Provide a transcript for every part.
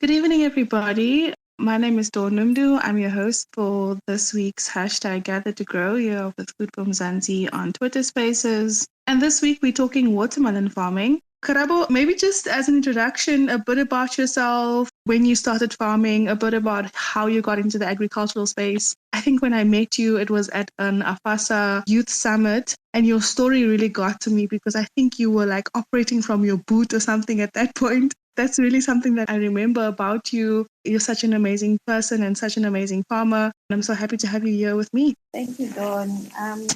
Good evening, everybody. My name is Dawn Numdu. I'm your host for this week's hashtag Gather to Grow here with Food from Zanzi on Twitter Spaces. And this week we're talking watermelon farming. Karabo, maybe just as an introduction, a bit about yourself, when you started farming, a bit about how you got into the agricultural space. I think when I met you, it was at an AFASA youth summit, and your story really got to me because I think you were like operating from your boot or something at that point. That's really something that I remember about you. You're such an amazing person and such an amazing farmer. And I'm so happy to have you here with me. Thank you, Dawn.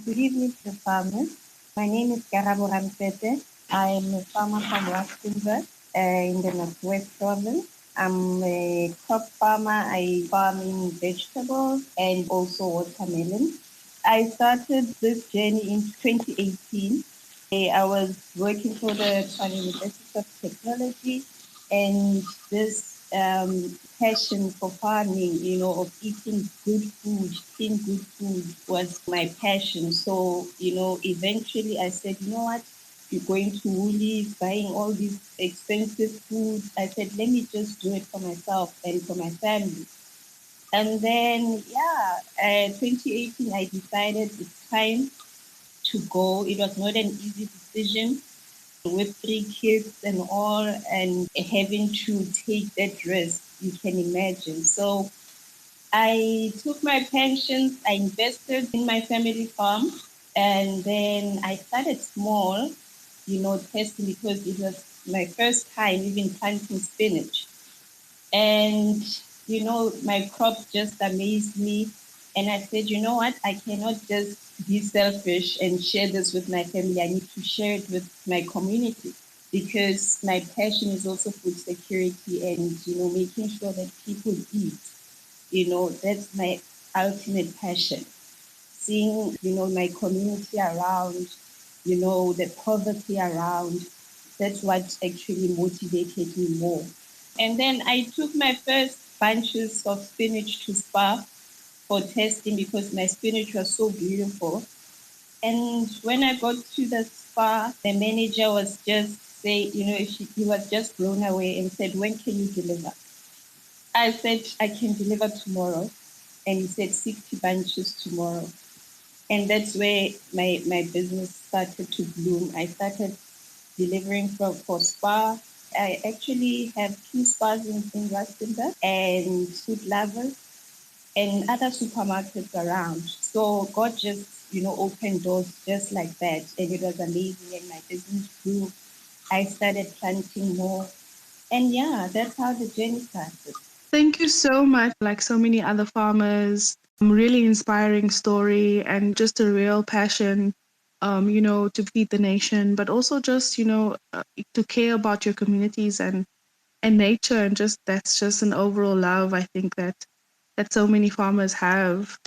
Good evening to the farmers. My name is Karabo Ramsete. I'm a farmer from Rustenburg in the Northwest Province. I'm a crop farmer. I farm in vegetables and also watermelon. I started this journey in 2018. I was working for the Tshwane University of Technology, and this passion for farming, of eating good food, eating good food was my passion. So, eventually I said, you know what? You're going to Woolies, buying all these expensive food. I said, let me just do it for myself and for my family. And then, 2018, I decided it's time to go. It was not an easy decision with 3 kids and all, and having to take that risk, you can imagine. So I took my pensions, I invested in my family farm, and then I started small, testing because it was my first time even planting spinach. And, my crop just amazed me. And I said, you know what? I cannot just be selfish and share this with my family. I need to share it with my community because my passion is also food security and, making sure that people eat. That's my ultimate passion. Seeing, my community around, the poverty around, that's what actually motivated me more. And then I took my first bunches of spinach to Spa for testing because my spinach was so beautiful. And when I got to the Spa, the manager was just say, he was just blown away and said, when can you deliver? I said, I can deliver tomorrow. And he said, 60 bunches tomorrow. And that's where my business started to bloom. I started delivering for Spa. I actually have 2 spas in Rustenburg and Food Lovers and other supermarkets around. So God just, opened doors just like that. And it was amazing. And my business grew. I started planting more. And that's how the journey started. Thank you so much. Like so many other farmers, really inspiring story and just a real passion, to feed the nation, but also just, to care about your communities and nature. And just that's just an overall love, I think, that so many farmers have.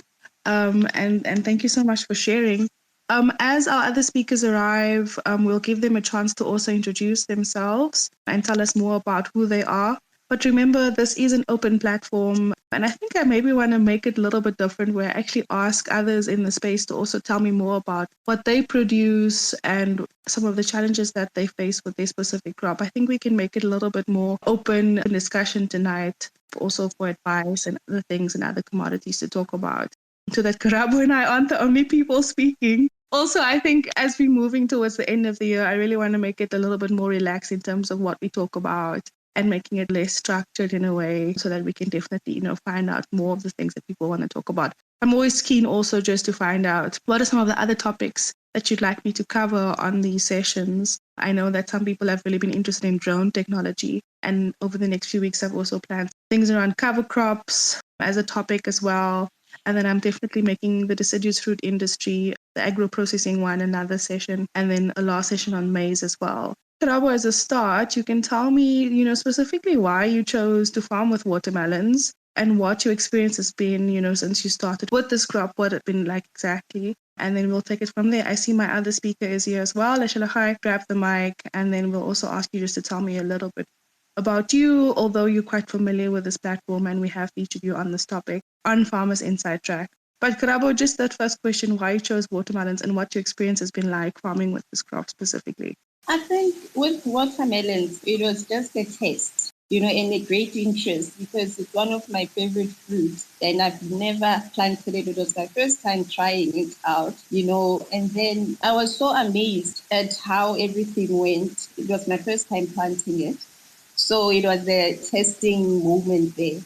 And thank you so much for sharing. As our other speakers arrive, we'll give them a chance to also introduce themselves and tell us more about who they are. But remember, this is an open platform, and I think I maybe want to make it a little bit different where I actually ask others in the space to also tell me more about what they produce and some of the challenges that they face with their specific crop. I think we can make it a little bit more open discussion tonight, also for advice and other things and other commodities to talk about, so that Karabo and I aren't the only people speaking. Also, I think as we're moving towards the end of the year, I really want to make it a little bit more relaxed in terms of what we talk about and making it less structured in a way so that we can definitely, find out more of the things that people want to talk about. I'm always keen also just to find out what are some of the other topics that you'd like me to cover on these sessions. I know that some people have really been interested in drone technology. And over the next few weeks, I've also planned things around cover crops as a topic as well. And then I'm definitely making the deciduous fruit industry, the agro processing one, another session, and then a last session on maize as well. Karabo, as a start, you can tell me, specifically why you chose to farm with watermelons and what your experience has been, since you started with this crop, what it's been like exactly. And then we'll take it from there. I see my other speaker is here as well. Leshalachai, grab the mic, and then we'll also ask you just to tell me a little bit about you, although you're quite familiar with this platform and we have featured you on this topic on Farmers Inside Track. But Karabo, just that first question, why you chose watermelons and what your experience has been like farming with this crop specifically? I think with watermelons, it was just a taste. and a great interest because it's one of my favorite fruits and I've never planted it. It was my first time trying it out, and then I was so amazed at how everything went. It was my first time planting it. So it was a testing moment there.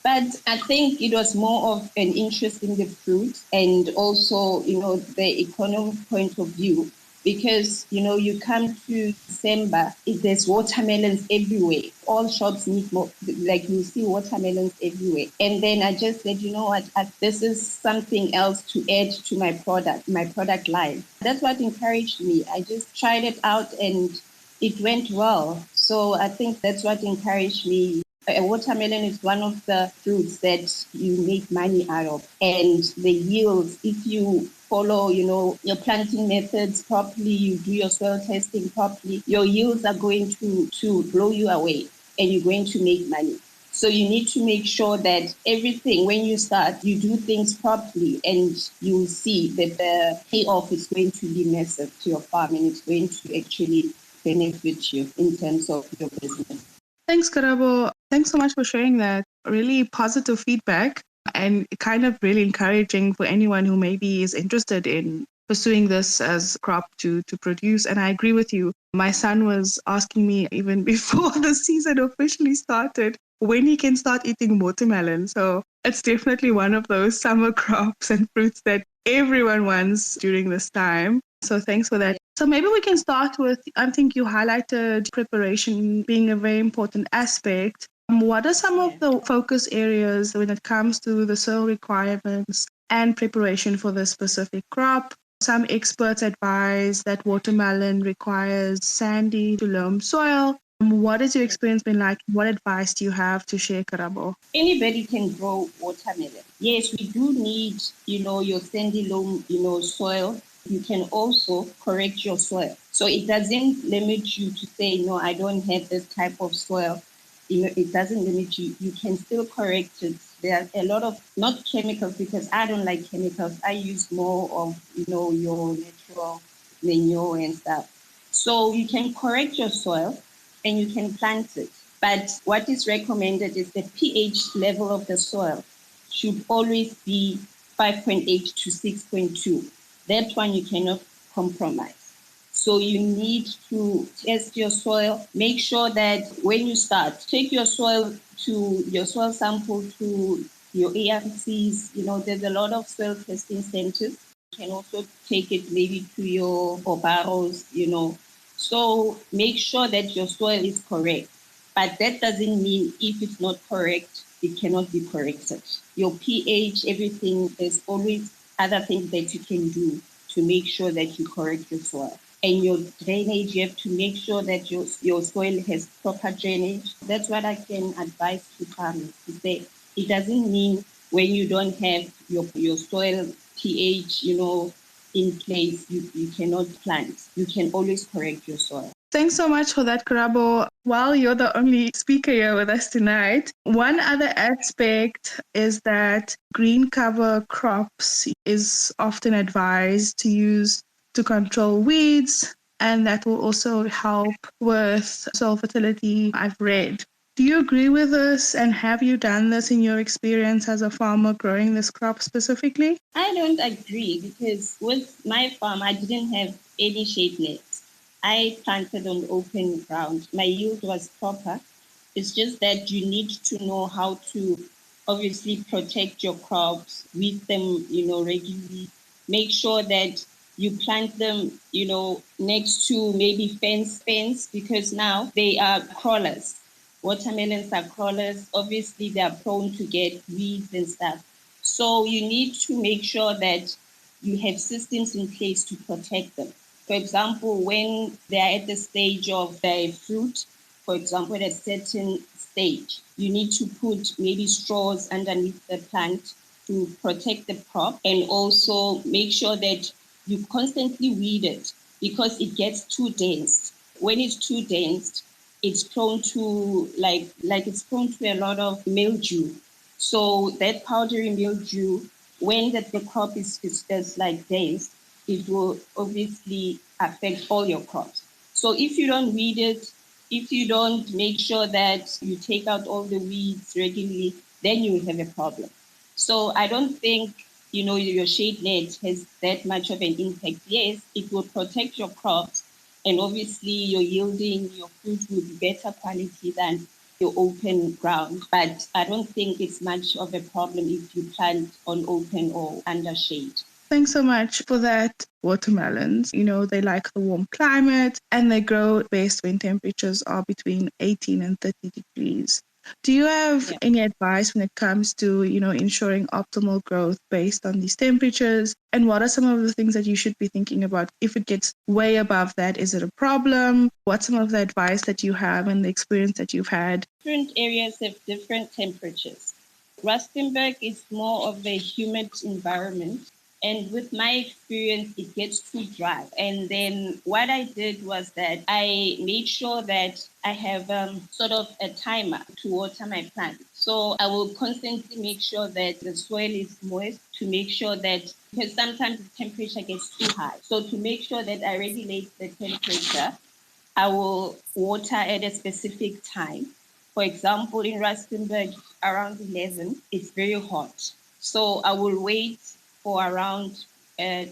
But I think it was more of an interest in the fruit and also, the economic point of view. Because, you come to December, there's watermelons everywhere. All shops need more, like you see watermelons everywhere. And then I just said, you know what, this is something else to add to my product line. That's what encouraged me. I just tried it out and it went well. So I think that's what encouraged me. A watermelon is one of the fruits that you make money out of. And the yields, if you follow, your planting methods properly, you do your soil testing properly, your yields are going to blow you away and you're going to make money. So you need to make sure that everything, when you start, you do things properly and you'll see that the payoff is going to be massive to your farm and it's going to actually benefit you in terms of your business. Thanks, Karabo. Thanks so much for sharing that. Really positive feedback and kind of really encouraging for anyone who maybe is interested in pursuing this as a crop to produce. And I agree with you. My son was asking me even before the season officially started when he can start eating watermelon. So it's definitely one of those summer crops and fruits that everyone wants during this time. So thanks for that. So maybe we can start with, I think you highlighted preparation being a very important aspect. What are some of the focus areas when it comes to the soil requirements and preparation for the specific crop? Some experts advise that watermelon requires sandy to loam soil. What has your experience been like? What advice do you have to share, Karabo? Anybody can grow watermelon. Yes, we do need, your sandy loam, soil. You can also correct your soil. So it doesn't limit you to say, no, I don't have this type of soil. It doesn't limit you. You can still correct it. There are a lot of, not chemicals, because I don't like chemicals. I use more of, your natural manure and stuff. So you can correct your soil and you can plant it. But what is recommended is the pH level of the soil should always be 5.8 to 6.2. That one you cannot compromise. So you need to test your soil. Make sure that when you start, take your soil sample to your ARCs. There's a lot of soil testing centers. You can also take it maybe to your barrows, So make sure that your soil is correct. But that doesn't mean if it's not correct, it cannot be corrected. Your pH, everything, there's always other things that you can do to make sure that you correct your soil. And your drainage, you have to make sure that your soil has proper drainage. That's what I can advise to farmers to say. It doesn't mean when you don't have your soil pH, in place, you cannot plant. You can always correct your soil. Thanks so much for that, Karabo. While you're the only speaker here with us tonight, one other aspect is that green cover crops is often advised to use to control weeds, and that will also help with soil fertility, I've read. Do you agree with this, and have you done this in your experience as a farmer growing this crop specifically? I don't agree because with my farm, I didn't have any shade nets. I planted on open ground. My yield was proper. It's just that you need to know how to obviously protect your crops, weed them, regularly. Make sure that you plant them, next to maybe fence, because now they are crawlers. Watermelons are crawlers. Obviously, they are prone to get weeds and stuff. So you need to make sure that you have systems in place to protect them. For example, when they are at the stage of the fruit, for example, at a certain stage, you need to put maybe straws underneath the plant to protect the crop and also make sure that you constantly weed it because it gets too dense. When it's too dense, it's prone to it's prone to a lot of mildew. So that powdery mildew, when the crop is like dense, it will obviously affect all your crops. So if you don't weed it, If you don't make sure that you take out all the weeds regularly, then you will have a problem. So I don't think, your shade net has that much of an impact. Yes, it will protect your crops, and obviously your yielding, your food will be better quality than your open ground. But I don't think it's much of a problem if you plant on open or under shade. Thanks so much for that. Watermelons, they like the warm climate and they grow best when temperatures are between 18 and 30 degrees. Do you have any advice when it comes to, ensuring optimal growth based on these temperatures? And what are some of the things that you should be thinking about? If it gets way above that, is it a problem? What's some of the advice that you have and the experience that you've had? Different areas have different temperatures. Rustenburg is more of a humid environment. And with my experience, it gets too dry. And then what I did was that I made sure that I have sort of a timer to water my plants. So I will constantly make sure that the soil is moist to make sure that, because sometimes the temperature gets too high. So to make sure that I regulate the temperature, I will water at a specific time. For example, in Rustenburg, around 11, it's very hot. So I will wait for around, 2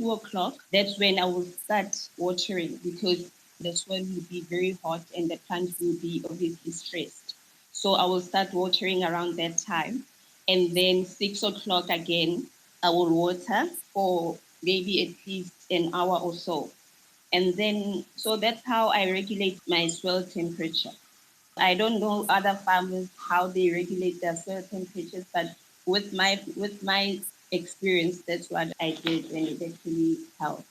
o'clock. That's when I will start watering because the soil will be very hot and the plants will be obviously stressed. So I will start watering around that time. And then 6 o'clock again, I will water for maybe at least an hour or so. And then, so that's how I regulate my soil temperature. I don't know other farmers how they regulate their soil temperatures, but with my experience, that's what I did, and it actually helped.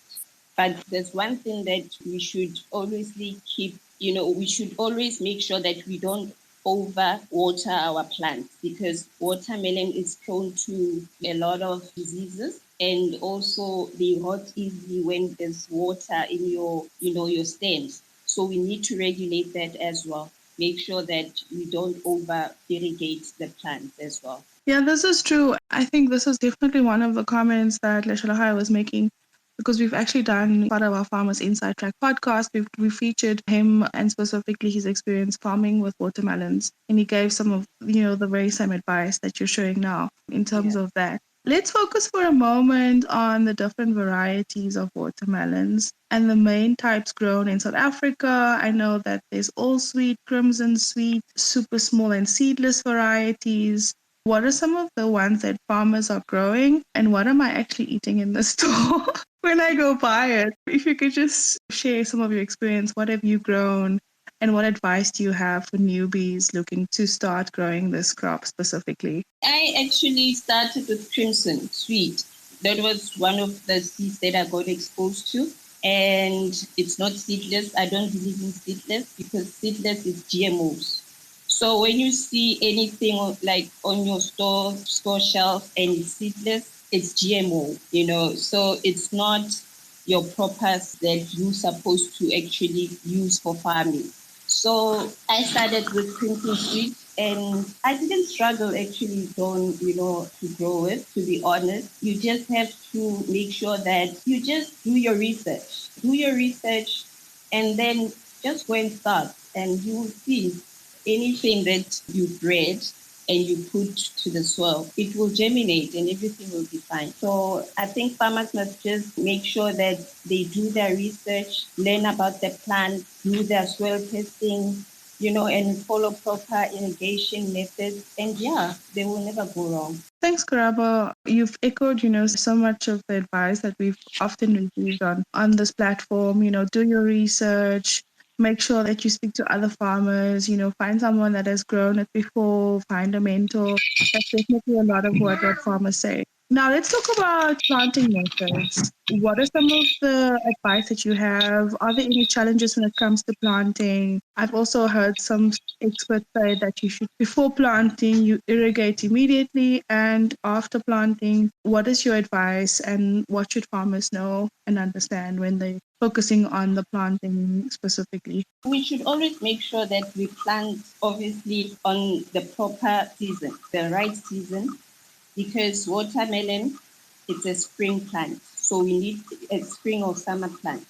But there's one thing that we should always keep, we should always make sure that we don't over water our plants because watermelon is prone to a lot of diseases and also they rot easily when there's water in your stems. So we need to regulate that as well. Make sure that we don't over irrigate the plants as well. Yeah, this is true. I think this is definitely one of the comments that Leshalahai was making because we've actually done part of our Farmers Inside Track podcast. We featured him and specifically his experience farming with watermelons. And he gave some of, the very same advice that you're showing now in terms of that. Let's focus for a moment on the different varieties of watermelons and the main types grown in South Africa. I know that there's all sweet, crimson sweet, super small and seedless varieties. What are some of the ones that farmers are growing and what am I actually eating in the store when I go buy it? If you could just share some of your experience, what have you grown and what advice do you have for newbies looking to start growing this crop specifically? I actually started with crimson sweet. That was one of the seeds that I got exposed to. And it's not seedless. I don't believe in seedless because seedless is GMOs. So when you see anything like on your store shelf and it's seedless, it's GMO, so it's not your proper that you're supposed to actually use for farming. So I started with crimson sweet and I didn't struggle actually to grow it, to be honest. You just have to make sure that you just do your research. Do your research and then just go and start and you will see anything that you've read and you put to the soil, it will germinate and everything will be fine. So I think farmers must just make sure that they do their research, learn about the plant, do their soil testing, and follow proper irrigation methods. And they will never go wrong. Thanks, Karabo. You've echoed, so much of the advice that we've often received on this platform. Do your research, make sure that you speak to other farmers, find someone that has grown it before, find a mentor. That's definitely a lot of what farmers say. Now let's talk about planting methods. What are some of the advice that you have? Are there any challenges when it comes to planting? I've also heard some experts say that you should, before planting, you irrigate immediately, and after planting, what is your advice and what should farmers know and understand when they're focusing on the planting specifically? We should always make sure that we plant obviously on the proper season, the right season, because watermelon, it's a spring plant. So we need a spring or summer plant.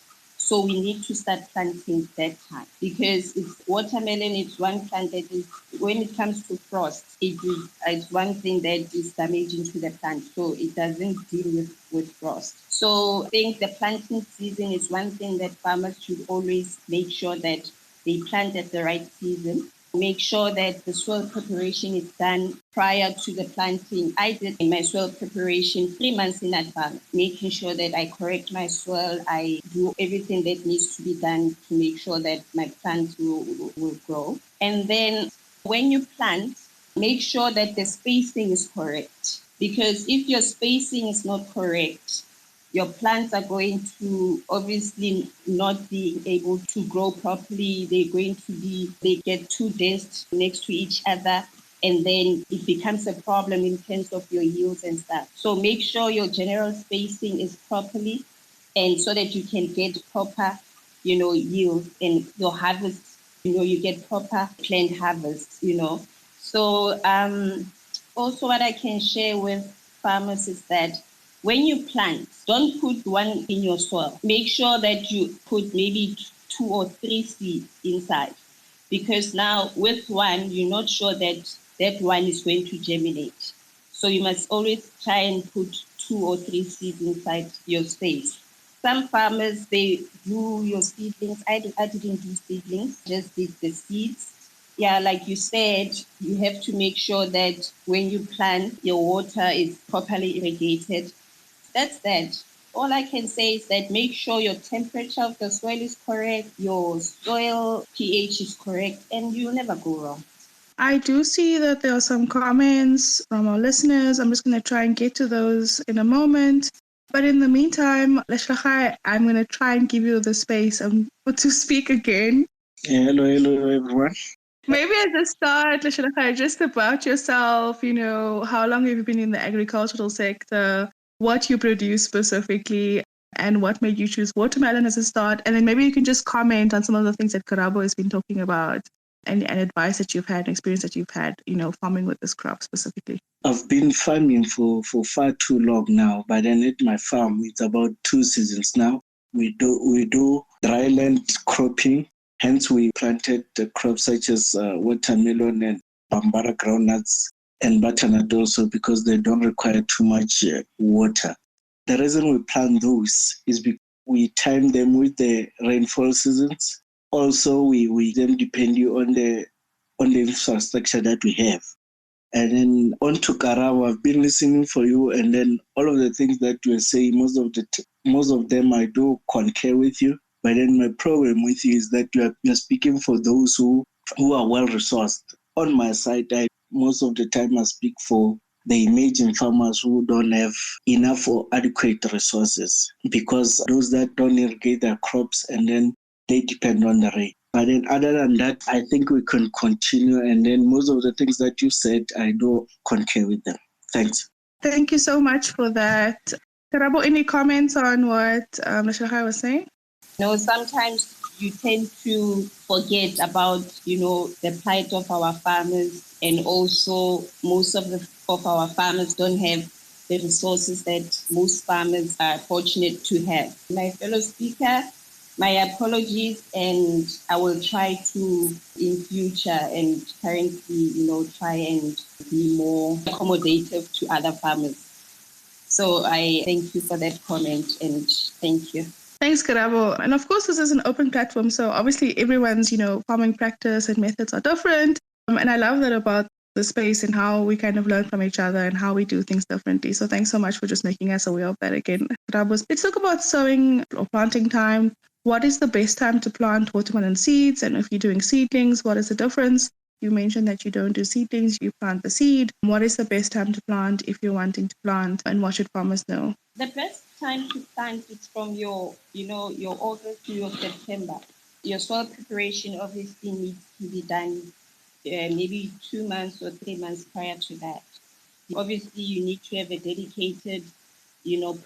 So we need to start planting that time, because it's watermelon. It's one plant that is, when it comes to frost, it's one thing that is damaging to the plant. So it doesn't deal with frost. So I think the planting season is one thing that farmers should always make sure that they plant at the right season. Make sure that the soil preparation is done prior to the planting. I did my soil preparation 3 months in advance, making sure that I correct my soil. I do everything that needs to be done to make sure that my plants will grow. And then when you plant, make sure that the spacing is correct. Because if your spacing is not correct, your plants are going to obviously not be able to grow properly. They get too dense next to each other. And then it becomes a problem in terms of your yields and stuff. So make sure your general spacing is properly, and so that you can get proper, yield and your harvest, you get proper plant harvest, So also what I can share with farmers is that when you plant, don't put one in your soil. Make sure that you put maybe 2 or 3 seeds inside, because now with one, you're not sure that that one is going to germinate. So you must always try and put 2 or 3 seeds inside your space. Some farmers, they do your seedlings. I didn't do seedlings, just did the seeds. Yeah, like you said, you have to make sure that when you plant, your water is properly irrigated. That's that. All I can say is that make sure your temperature of the soil is correct, your soil pH is correct, and you'll never go wrong. I do see that there are some comments from our listeners. I'm just going to try and get to those in a moment. But in the meantime, Leshlachai, I'm going to try and give you the space to speak again. Hello, everyone. Maybe at the start, Leshlachai, just about yourself, how long have you been in the agricultural sector, what you produce specifically, and what made you choose watermelon as a start. And then maybe you can just comment on some of the things that Karabo has been talking about. And advice that you've had and experience that you've had, farming with this crop specifically? I've been farming for far too long now, but then at my farm, it's about 2 seasons now. We do dryland cropping, hence we planted the crops such as watermelon and bambara groundnuts and butternut also, because they don't require too much water. The reason we plant those is because we time them with the rainfall seasons. Also, we then depend on the infrastructure that we have. And then on to Karabo, I've been listening for you, and then all of the things that you are saying, most of them I do concur with you. But then my problem with you is that you're speaking for those who are well resourced. On my side, most of the time I speak for the emerging farmers who don't have enough or adequate resources, because those that don't irrigate their crops and then they depend on the rain. But then other than that, I think we can continue. And then most of the things that you said, I do concur with them. Thanks. Thank you so much for that. Karabo, any comments on what Leshlachai was saying? Sometimes you tend to forget about, the plight of our farmers, and also most of our farmers don't have the resources that most farmers are fortunate to have. My fellow speaker, my apologies, and I will try to in future and currently, try and be more accommodative to other farmers. So I thank you for that comment, and thank you. Thanks, Karabo. And of course, this is an open platform. So obviously everyone's, farming practice and methods are different. And I love that about the space and how we kind of learn from each other and how we do things differently. So thanks so much for just making us aware of that again. Karabo, let's talk about sowing or planting time. What is the best time to plant watermelon seeds? And if you're doing seedlings, what is the difference? You mentioned that you don't do seedlings, you plant the seed. What is the best time to plant if you're wanting to plant, and what should farmers know? The best time to plant is from your August to your September. Your soil preparation obviously needs to be done maybe 2 months or 3 months prior to that. Obviously, you need to have a dedicated,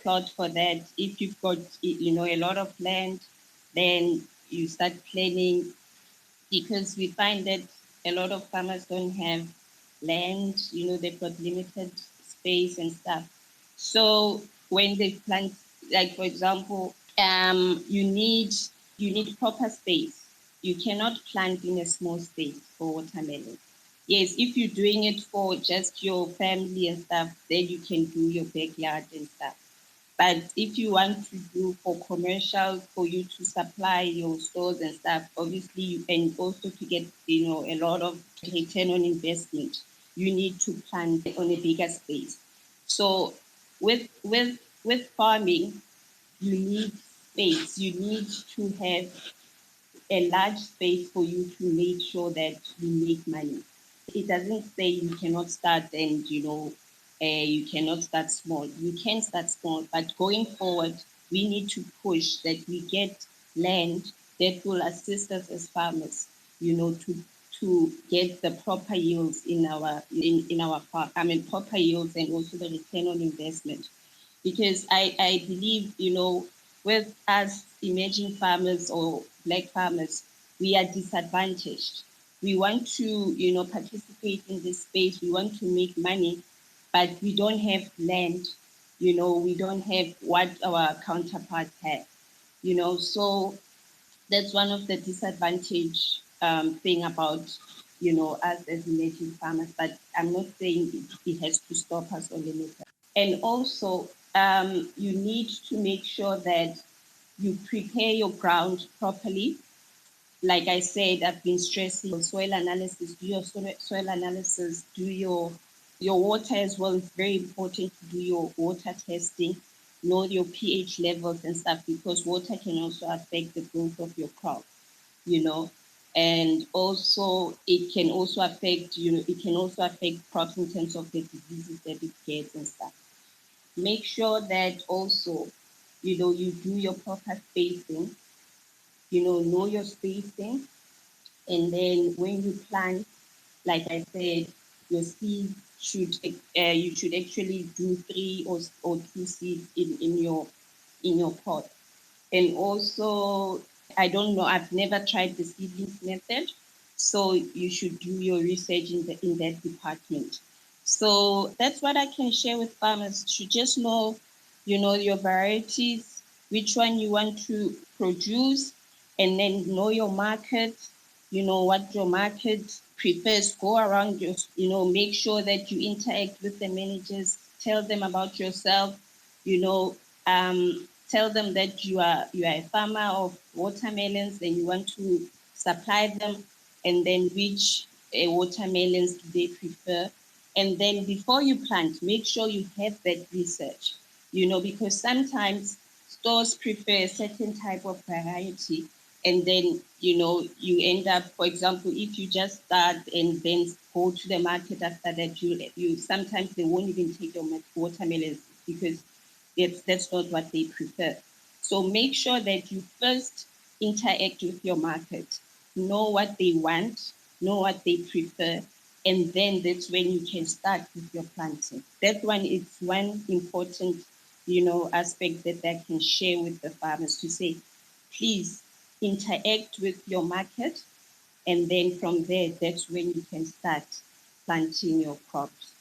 plot for that. If you've got, a lot of land, then you start planning, because we find that a lot of farmers don't have land, they've got limited space and stuff. So when they plant, like for example, you need you need proper space. You cannot plant in a small space for watermelon. Yes, if you're doing it for just your family and stuff, then you can do your backyard and stuff. But if you want to do for commercial, for you to supply your stores and stuff, obviously, and also to get a lot of return on investment, you need to plant on a bigger space. So with farming, you need space. You need to have a large space for you to make sure that you make money. It doesn't say you cannot start and you cannot start small. You can start small, but going forward, we need to push that we get land that will assist us as farmers, to get the proper yields in our farm. I mean proper yields and also the return on investment. Because I believe, with us emerging farmers or black farmers, we are disadvantaged. We want to, participate in this space. We want to make money, but we don't have land. We don't have what our counterparts have. So that's one of the disadvantage thing about, us as emerging farmers. But I'm not saying it has to stop us or limit us. And also, you need to make sure that you prepare your ground properly. Like I said, I've been stressing soil analysis, do your soil analysis, do your water as well. It's very important to do your water testing, know your pH levels and stuff, because water can also affect the growth of your crop, you know. And also it can also affect, crops in terms of the diseases that it gets and stuff. Make sure that also, you do your proper spacing, know your spacing. And then when you plant, like I said, your seeds you should actually do three or two seeds in your pot. And also, I don't know, I've never tried the seedlings method, so you should do your research in that department. So that's what I can share with farmers, to just know, your varieties, which one you want to produce, and then know your market, what your market prefers. Go around make sure that you interact with the managers, tell them about yourself, tell them that you are a farmer of watermelons and you want to supply them, and then which watermelons do they prefer. And then before you plant, make sure you have that research, because sometimes stores prefer a certain type of variety, and then you end up, for example, if you just start and then go to the market after that, you sometimes they won't even take your watermelons, because that's not what they prefer. So make sure that you first interact with your market, know what they want, know what they prefer, and then that's when you can start with your planting. That one is one important, aspect that I can share with the farmers, to say, please interact with your market, and then from there, that's when you can start planting your crops.